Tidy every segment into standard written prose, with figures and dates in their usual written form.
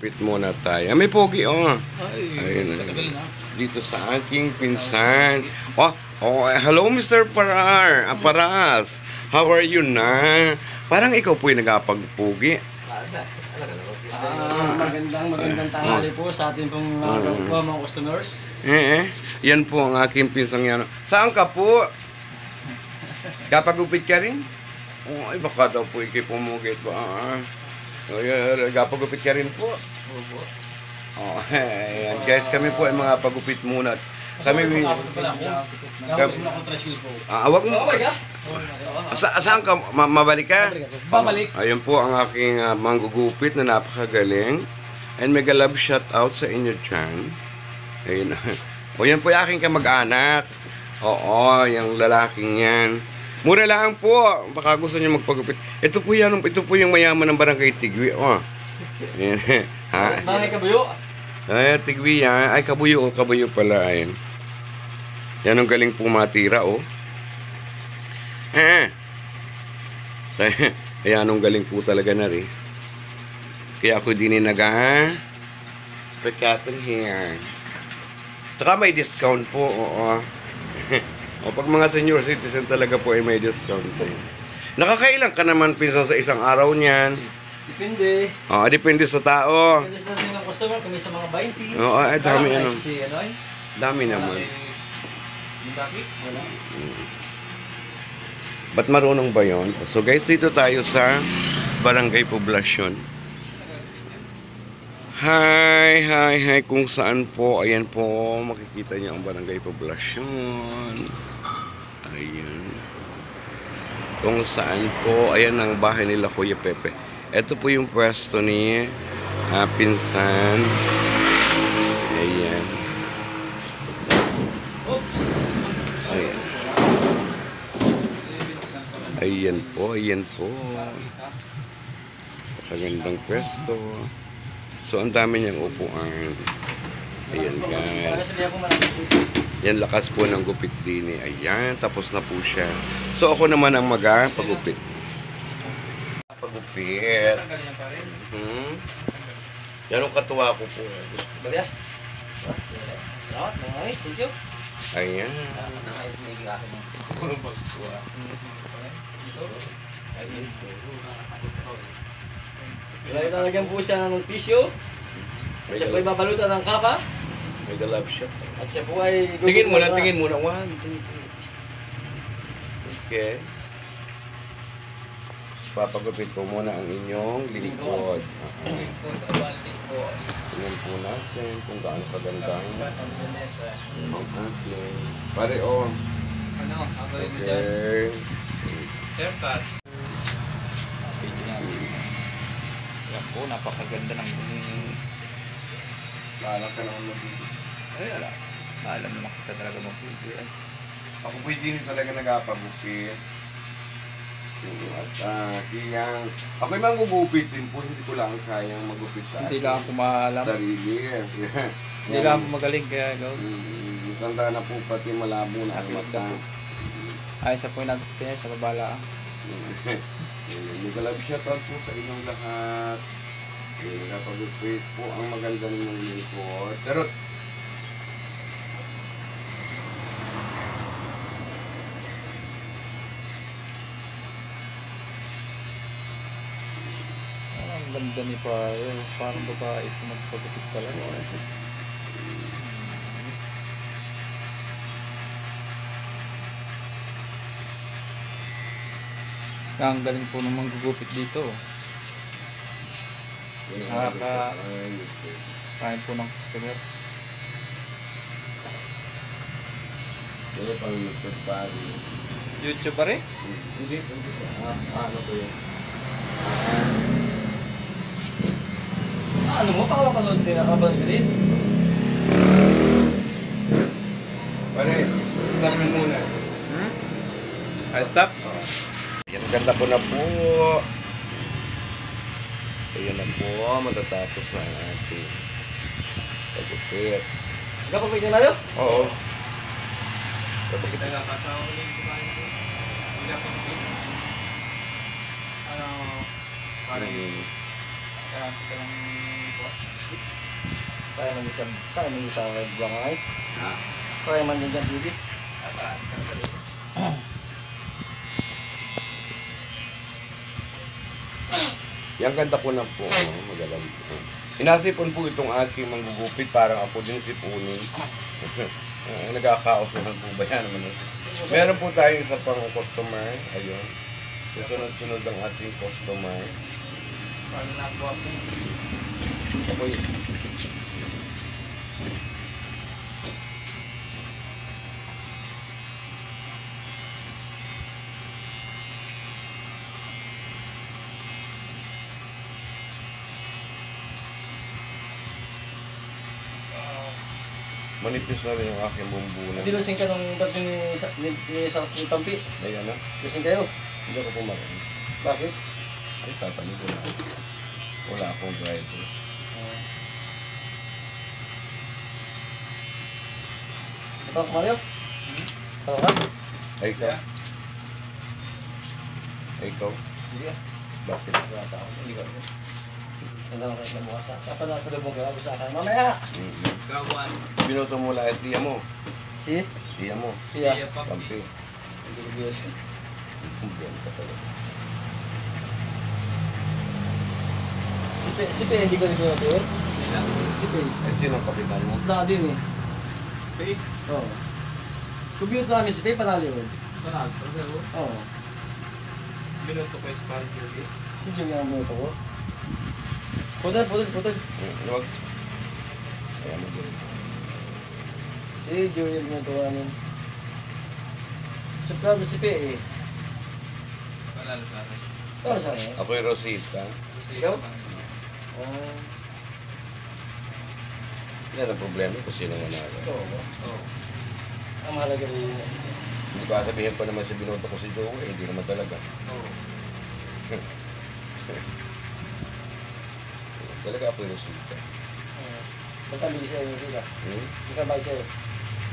Pit muna tayo. May pogi, oh. Ayun. Dito sa aking pinsan. Hello, Mr. Paras. How are you na? Parang ikaw po yung nagapagpugi. Magandang tanghali po sa ating pong mga customers. Yan po ang aking pinsang yan. Saan ka po? Kapagupit ka rin? Ay, baka daw po ikipumugit ba? Kapagupit ka rin po? Opo. Ayan. Guys, kami po ay mga pagupit muna. Kami awag mo. Saan ka? Mabalik ka? Babalik. Ayun po ang aking manggugupit na napakagaling. And mega love shout out sa inyo dyan. Ayun. O yan po yung aking kamag-anak. Oo, yung lalaking yan. Mura lang po. Baka gusto niyo magpagupit. Ito po yung mayaman ng barangay Tigwi. Ayan. Ha? Barangay Kabuyo. Ay, Tigwi yan. Ay, Kabuyo pala. Ayan. Yan ang galing pong matira, oh. Ayan ang galing po talaga na rin. Kaya ako din pagkatan here. Saka may discount po, oo. O pag mga senior citizen talaga po ay may discount po. Nakakailang ka naman piso sa isang araw niyan? Depende. Depende sa tao. Depende sa mga customer, kami sa mga 20. Oo, ay dami ano. Ay? Dami naman. Yung bakit? Wala. Ba't marunong ba yun? So guys, dito tayo sa Barangay Poblacion. Hi, kung saan po, ayan po, makikita niyo ang Barangay Poblacion. Ayan. Kung saan po, ayan ang bahay nila Kuya Pepe. Ito po yung pwesto ni pinsan. Ayan. Ayan. Ayan po. Kagandang pwesto. So, ang dami niyang upuan. Ayan, guys. Yan, lakas po ng gupit din. Ayan, tapos na po siya. So, ako naman ang pagupit. Pagupit. Yan ang katuwa ko po. Ayan. Lalagyan po siya ng tissue. Siya po ay babalutan ng kapa. Mega love shot. At siya po ay... Tingin muna. One, two, three. Okay. Papagupit ko muna ang inyong lingkod. Tingnan po natin kung gaano kaganda ang ating. Pare, oh. Okay. Haircut. Yan po, napakaganda ng Maalam ka naman mag-video. ay, wala. Maalam na nakita talaga mag-video. Ako po din talaga nagapagupit. At kiyang... Ako'y manggugupit din po. Hindi ko lang kayang magupit sa Hindi lang ako maalam. sarili. Hindi lang ako magaling kaya gawin. Tanda na po pati malabo na ang mata. Ay, isa po yung nagtitinay sa babala. Mega love shoutout po sa inyong lahat. Kapag-upit po ang maganda ng lingkod. Pero Ang ganda ni Pare. Parang babae ito magpagupit pala. Ang galing po ng manggugupit dito. Kain po ng customer. Dito pang YouTube pa rin. YouTube pa rin? Hindi. Ano to yun? Ano mo? Pakapanood din nakabang din. Pare, stop rin muna. Ay, stop? Yan, ganda po na po. Ayan na po, matatapos na ang ating pagupit. Kapag may na yun? Oo. Kapag kita nga kasama ulit. Ano, parang, parang mag-isa buwangay. Ha? Parang mag-isa TV. Yang ganda ko na po, magalang po. Inasipon po itong aking manggugupit, parang ako din sipunin. Nagkakaosuhan po ba yan? Meron po tayo isa pang customer. Ayun. Susunod-sunod ang ating customer. Paano na po ako? Ako yun. Manipis na rin yung aking bumbunan. Hindi lusing ka nung ba't ni Sars ni Pampi? Ayan na. Lusing kayo? Hindi ako pumarin. Bakit? Ay, tatanin ko na. Wala akong driver. Ito, Mario? Ito ka? Ay, ikaw? Ay, ikaw? Hindi ah. Bakit? Wala ako. Hindi ko. Wala ako kayo nabukas na. Kapag nasa lubong ka, gusto ka. Mamaya! Kawan. Binoto mo lahat tiya mo. Si? Tiya mo. Siya. Pampi. Hindi ko biya siya. Kumbiyan ka talaga. Si Pe, hindi ko nagbinutin. Si Pe. Eh, sino ang kapitan mo? Supla din eh. Pay. Oo. Kumbiyot namin si Pe, panalo yun. Kanal. Pero, Oo. binoto ko yung Sparky. Si Jimmy ang binuto ko. Putol. Huwag. Ayan mo din. Si Jimmy ang binuto namin. Suplado si Pe eh. Panalo sa akin. Para sa akin. Ako yung Rosita. Ikaw? Oo. Yan ang problema kung sino manalo. Oo. Oo. Ang mahalaga rin yun. Hindi ko sabihin pa naman sa binoto ko si Joe. Hindi naman talaga. Oo. Talaga ako yung Rosita. Magkabili sa'yo yung sila. Magkabili sa'yo.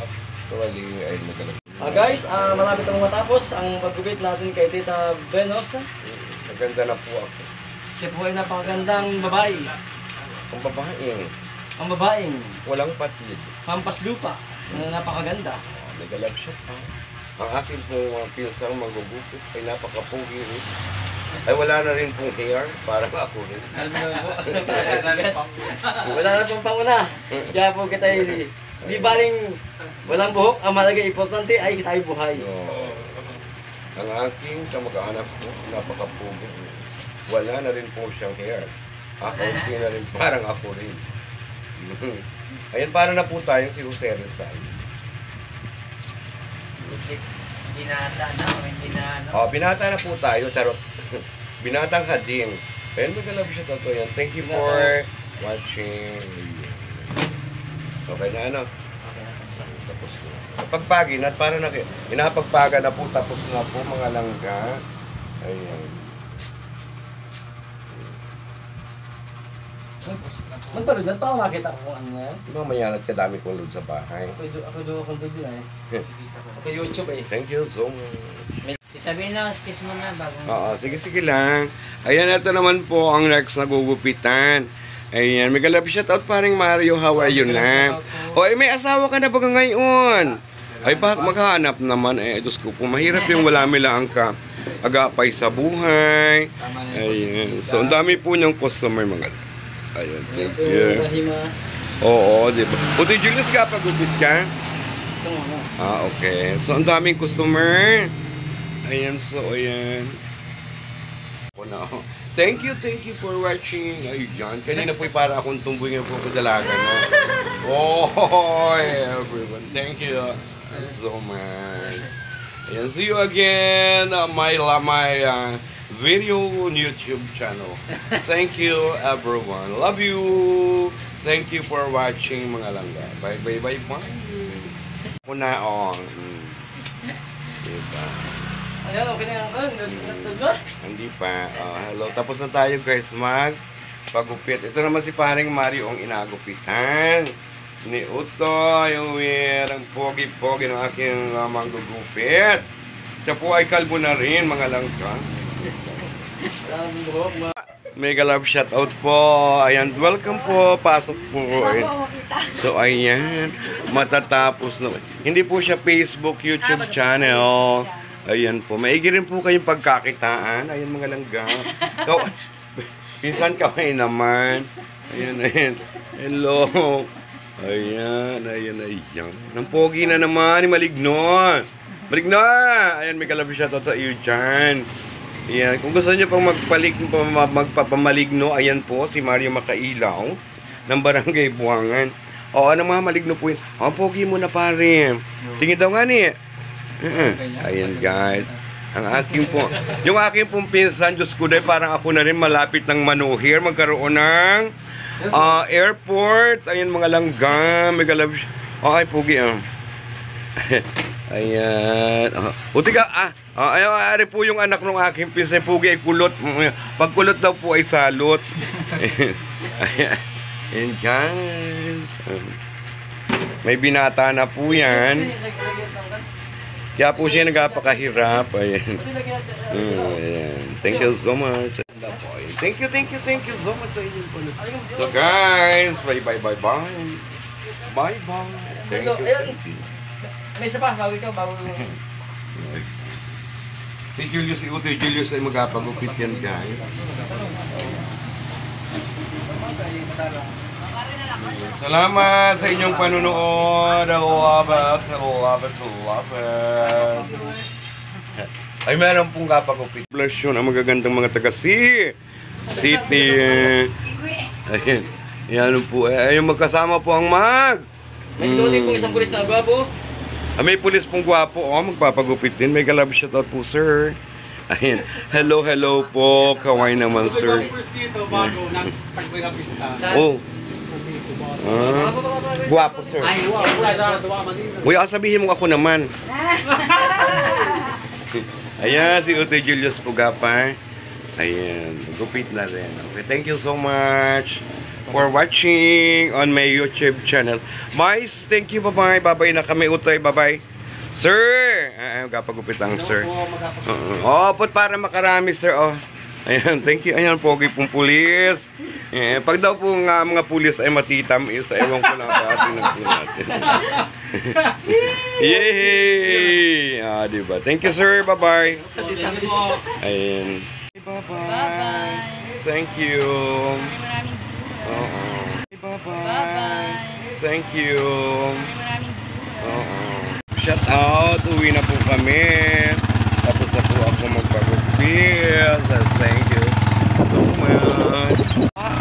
Actually, ay magalang. Guys, malapit na matapos ang paggupit natin kay Tita Venosa. Maganda na po ako. Siya po ay napakagandang babae. Ang babaeng Ang babaeng walang patid. Pampas Lupa na napakaganda. Nagalab siya pa. Ang akin pong pinsang magugupit ay napakapugi rin. Ay wala na rin pong hair, parang ako rin. Alam mo naman po. Wala na pong panguna. Kaya po kita di baling walang buhok. Ang mahalaga importante ay tayo buhay. No. Ang aking kamag-anak po, napakapugi. Wala na rin po siyang hair. Akaunti na rin, parang ako rin. Ayan, paano na po tayo si Jose Rizal? Binata na o hindi na ano. Oh, binata na po tayo, charot. Binatang hading. Ayan, mag-alab siya to yan. Thank you for watching. Okay na ano? Okay na. Tapos na. Pagpagin at para na inapagpaga na po, tapos na po mga langga. Ayan. Magpaludan pa ako makita ko kung ano na yan. Mamaya kadami kong load sa bahay. Ako doon akong doon din eh. Ako YouTube eh. Thank you so much. Itabi na, kiss mo na bago. Oo, sige lang. Ayan, ito naman po ang next na gugupitan. Ayan, may galap shoutout paring Mario, how are you na? O, may asawa ka na ba ngayon? Ay, baka maghanap naman eh. Diyos ko po, mahirap yung wala lang ka agapay sa buhay. Ayan, so ang dami po niyong customer mga. Ayan, thank you. Nahimas. Oo, di ba? Buti Julius, kapagupit ka? Ito mo. Okay. So, ang daming customer. Ayan, so, ayan. Ako na, oh. Thank you for watching. Ayan, kanina po'y para akong tumboy nga po ako dalaga na. Oh, everyone. Thank you so much. Ayan, see you again. My video on YouTube channel. Thank you, everyone. Love you. Thank you for watching, mga langga. Bye. Ako na, oh. Diba? Ayan, okay na yan. Hindi pa. Hello. Tapos na tayo, guys, pagupit. Ito naman si paring Mario ang inagupitan. Ni Uto, yung ang pogi-pogi ng aking manggugupit. Siya po ay kalbo na rin, mga langka. Wala nang buhok. Mega love shoutout po. Ayan, welcome po. Pasok po. So, ayan. Matatapos na. Hindi po siya Facebook, YouTube channel. Ayan po. Maigi rin po kayong pagkakitaan. Ayan, mga langga. So, pinsan kami naman. Ayan, ayan. Hello. Ayan, ayan, ayan. Nang pogi na naman ni Maligno. Maligno! Ayan, mega love shoutout sa iyo dyan. Ayan, kung gusto niyo pang magpapamaligno, ayan po, si Mario Makailaw ng Barangay Buangan. Oo, ano mga maligno po yun? Oh, pogi mo na pare. Tingin daw nga ni. Ayan guys. Yung aking pong pinsan, Diyos ko dahil parang ako na rin malapit ng manuhir, magkaroon ng airport. Ayan mga langgam. Okay, pogi Ayan. Buti ka, ayun, ari po yung anak ng aking pinsan, pugi ay kulot. Pag kulot daw po ay salot. Ayan, guys. May binata na po yan. Kaya po siya nagpakahirap. Ayan. Ayan. Thank you so much. Thank you so much sa inyong panunod. So guys, bye. Bye. Thank you. May isa pa, bago ikaw, bago Si Julius, si Julius ay magpagupit yan, guys. Salamat sa inyong panunood. Salamat. Ay, meron pong kapagupit. Bless yun, ang magagandang mga taga-City. Ayan. Yan po. Ayun, magkasama po ang May tuloy pong isang pulis na gwapo. May pulis pong gwapo. Magpapagupit din. May galab shoutout po, sir. Ayun. Hello po. Kaway naman, sir. Oh. Gwapo, sir. Uy, sabihin mo ako naman. Ayan, si Ute Julius Pugapay. Ayan. Gupit na rin. Okay, thank you so much for watching on my YouTube channel. Mais, thank you, bye-bye. Bye-bye na kami, Utoy, bye-bye. Sir! Kapagupit ang sir. Put para makarami, sir. Ayan, thank you. Ayan, pogi pong pulis. Pag daw po nga mga pulis ay matitamis, ewan ko lang ba ating po natin. Yay! Diba? Thank you, sir. Bye-bye. Ayan. Bye-bye. Thank you. Bye-bye. Thank you. Shout out. Uwi na po kami. Tapos na po ako magpagupit. Thank you so much.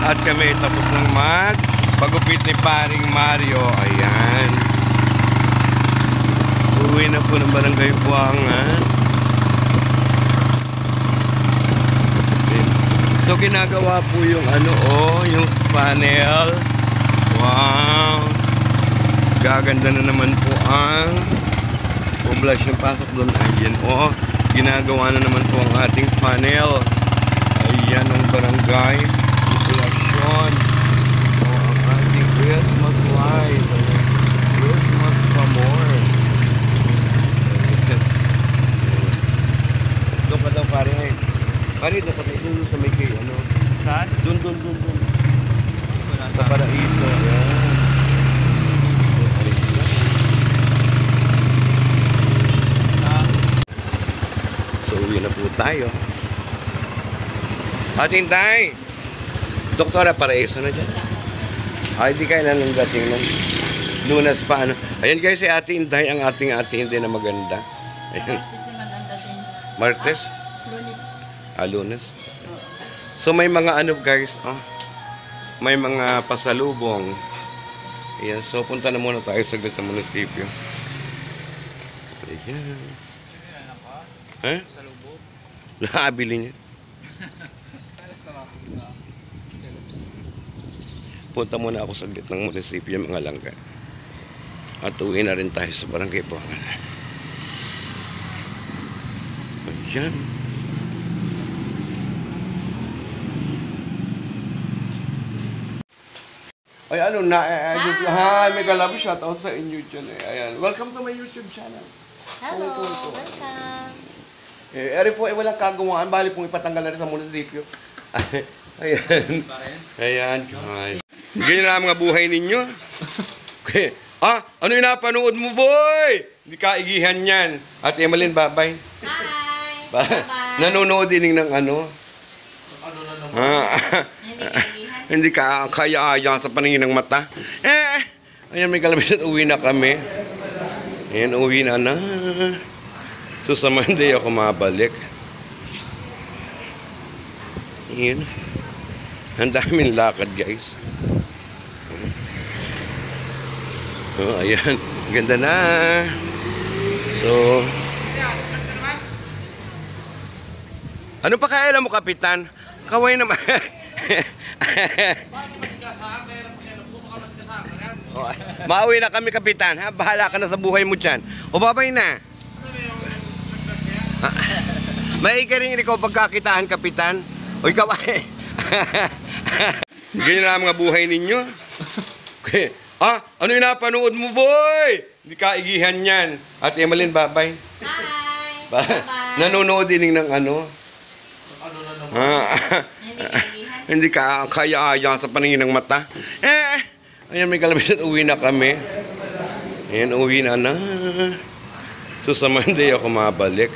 At kami tapos ng magpagupit ni paring Mario. Ayan. Uwi na po ng Barangay Buangan. So ginagawa po yung yung panel. Wow. Gaganda na naman po ang poblasyon pasok doon. Ayan ginagawa na naman po ang ating panel. Ayan ang barangay poblasyon. Ang ating Christmas light. Christmas pa more. Doon ka daw pare ngayon. Pare, dapat doon sa may kay Saan? Doon. Sa Paraiso. Yan. So, uwi na po tayo. Ating tay! Doktora, Paraiso na dyan. Ay, di kailan lang dating nun. Lunas pa, Ayan guys, si Ate Inday, ang ating Ate Inday na maganda. Ayan. Martes? Lunes. So may mga guys, may mga pasalubong. Ayan, so punta na muna tayo saglit sa munisipyo. Ayan. Pasalubong? Nakabili niya. Punta muna ako saglit ng munisipyo, mga langga. At uwi na rin tayo sa Barangay Buangan. Ayan. Ay, hi, mega love shoutout sa inyo dyan. Ayan. Welcome to my YouTube channel. Hello, welcome. Eri po, walang kagawaan. Bali pong ipatanggal na rin sa munisipyo. Ayan. Ayan, guys. Ganyan na ang mga buhay ninyo. Okay. Ano yung napanood mo, boy? Hindi kaigihan yan. At Emeline, bye-bye. Hi. Bye-bye. Nanonood din ng ano? Hindi kaibigan. Hindi ka kaya-aya sa paningin ng mata. Ayan, may kalabis at uwi na kami. Ayan, uwi na na. So, sa Monday ako mabalik. Ayan. Ang daming lakad, guys. Oh, ayan. Ganda na. So, ano pa kailan mo, Kapitan? Kaway naman. Mauwi na kami, Kapitan. Ha? Bahala ka na sa buhay mo dyan. O, babay na. May ka rin ikaw pagkakitaan, Kapitan. O, ikaw ay. Ganyan na ang mga buhay ninyo. Okay. Ano yung napanood mo, boy? Hindi kaigihan yan. At Emeline, bye-bye. Hi. Bye-bye. Nanonood din ng ano? Hindi kaibigan. Hindi ka kaya-aya sa paningin ng mata. Ayan, may kalabis at uwi na kami. Ayan, uwi na na. So, sa Monday ako mabalik.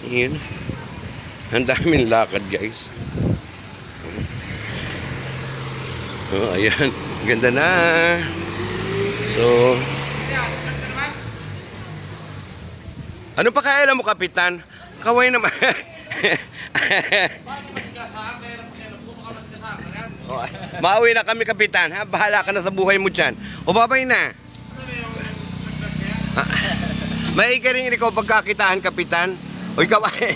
Ayan. Ang daming lakad, guys. Oh, ayan. Ganda na. So, ano pa kailan mo, Kapitan? Kaway naman. Mauwi na kami, Kapitan. Ha? Bahala ka na sa buhay mo dyan. O, babay na. May ka rin ikaw pagkakitaan, Kapitan. O, ikaw ay.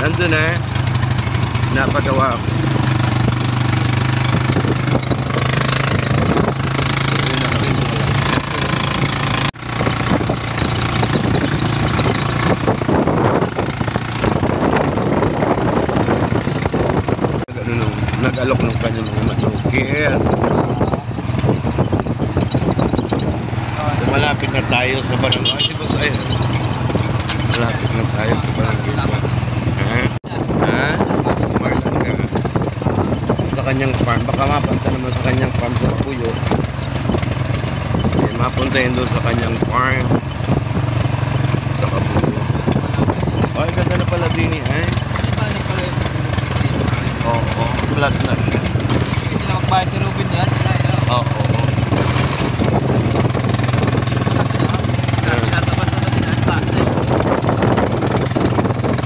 Nandun na. Napagawa ako. Nag-alok ng kanyang mga masukit. Malapit na tayo sa barangay. Malapit na tayo sa barangay. Ha? Marlan ka. Sa kanyang farm. Baka mapunta naman sa kanyang farm sa Papuyo. Mapunta yun doon sa kanyang farm. Sa Papuyo. Ay, ganda na pala din eh. Oo. Flat na. Hindi sila magbayad si Ruben yan. Oo.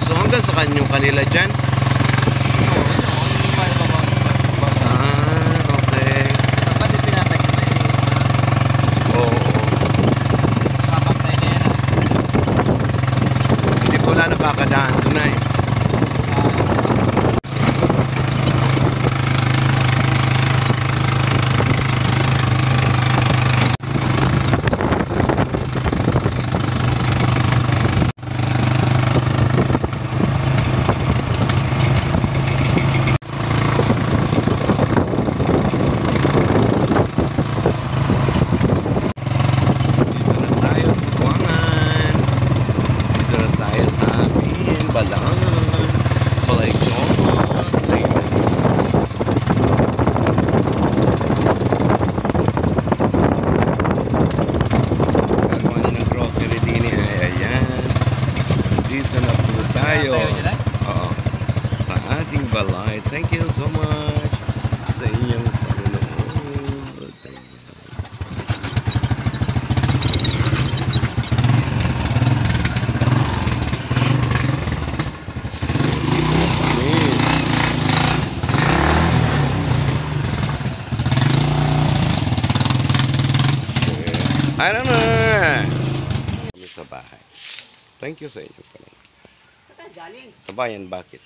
So hanggang sa kanila dyan? Okay. Oo. Hindi ko wala nakakadaan doon eh. Balay. Thank you so much sa inyong panonood. Ano na? Kami sa bahay. Thank you sa inyong panonood. Kabayan, bakit?